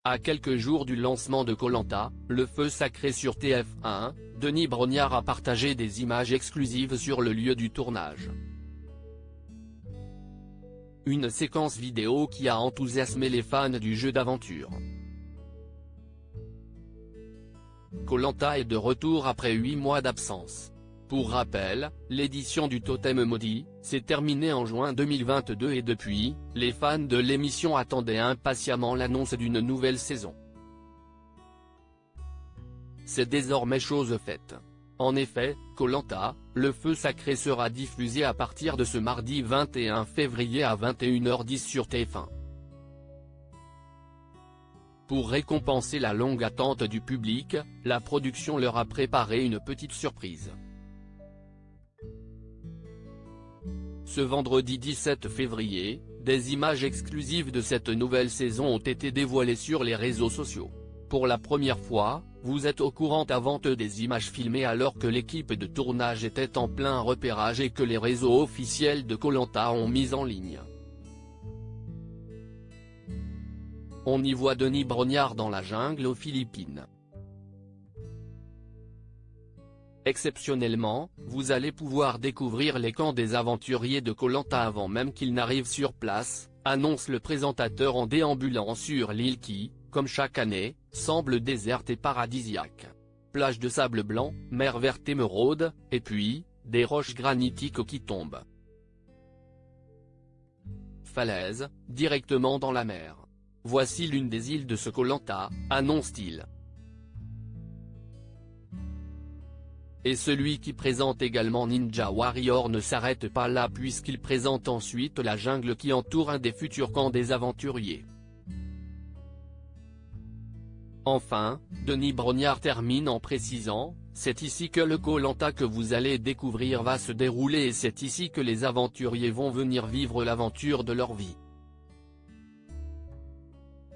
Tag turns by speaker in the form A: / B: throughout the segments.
A: À quelques jours du lancement de Koh Lanta, le feu sacré sur TF1, Denis Brognard a partagé des images exclusives sur le lieu du tournage. Une séquence vidéo qui a enthousiasmé les fans du jeu d'aventure. Koh Lanta est de retour après 8 mois d'absence. Pour rappel, l'édition du Totem Maudit s'est terminée en juin 2022 et depuis, les fans de l'émission attendaient impatiemment l'annonce d'une nouvelle saison. C'est désormais chose faite. En effet, Koh Lanta, le feu sacré sera diffusé à partir de ce mardi 21 février à 21h10 sur TF1. Pour récompenser la longue attente du public, la production leur a préparé une petite surprise. Ce vendredi 17 février, des images exclusives de cette nouvelle saison ont été dévoilées sur les réseaux sociaux. Pour la première fois, vous êtes au courant avant eux des images filmées alors que l'équipe de tournage était en plein repérage et que les réseaux officiels de Koh Lanta ont mis en ligne. On y voit Denis Brognard dans la jungle aux Philippines. Exceptionnellement, vous allez pouvoir découvrir les camps des aventuriers de Koh Lanta avant même qu'ils n'arrivent sur place, annonce le présentateur en déambulant sur l'île qui, comme chaque année, semble déserte et paradisiaque. Plage de sable blanc, mer verte émeraude, et puis, des roches granitiques qui tombent. Falaise, directement dans la mer. Voici l'une des îles de ce Koh Lanta, annonce-t-il. Et celui qui présente également Ninja Warrior ne s'arrête pas là puisqu'il présente ensuite la jungle qui entoure un des futurs camps des aventuriers. Enfin, Denis Brognard termine en précisant, « C'est ici que le Koh Lanta que vous allez découvrir va se dérouler et c'est ici que les aventuriers vont venir vivre l'aventure de leur vie.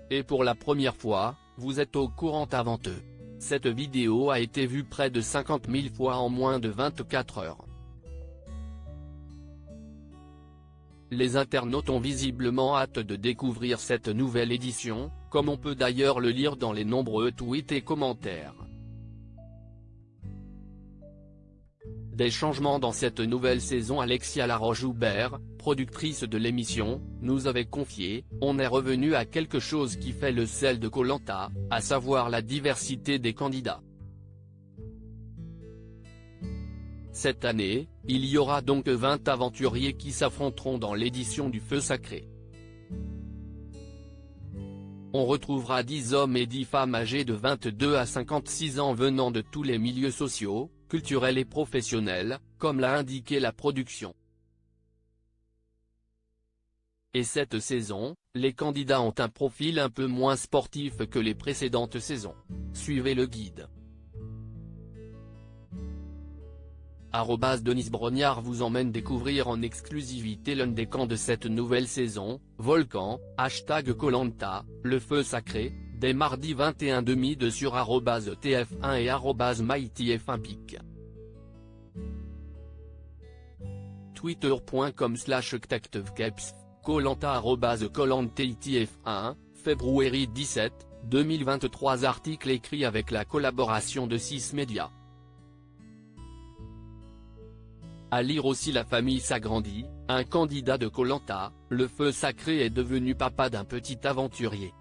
A: Et pour la première fois, vous êtes au courant avant eux. » Cette vidéo a été vue près de 50 000 fois en moins de 24 heures. Les internautes ont visiblement hâte de découvrir cette nouvelle édition, comme on peut d'ailleurs le lire dans les nombreux tweets et commentaires. Des changements dans cette nouvelle saison. Alexia Laroche-Joubert, productrice de l'émission, nous avait confié, on est revenu à quelque chose qui fait le sel de Koh Lanta, à savoir la diversité des candidats. Cette année, il y aura donc 20 aventuriers qui s'affronteront dans l'édition du Feu Sacré. On retrouvera 10 hommes et 10 femmes âgés de 22 à 56 ans venant de tous les milieux sociaux, culturels et professionnels, comme l'a indiqué la production. Et cette saison, les candidats ont un profil un peu moins sportif que les précédentes saisons. Suivez le guide. Denis Brognard vous emmène découvrir en exclusivité l'un des camps de cette nouvelle saison, Volcan, #Koh Lanta, le feu sacré, dès mardi 21h02 sur @TF1 et @MyTF1pic. Twitter.com/ktevkeps, Koh Lanta @KohLantaTF1, février 17, 2023. Article écrit avec la collaboration de 6 médias. À lire aussi: la famille s'agrandit, un candidat de Koh Lanta, le feu sacré est devenu papa d'un petit aventurier.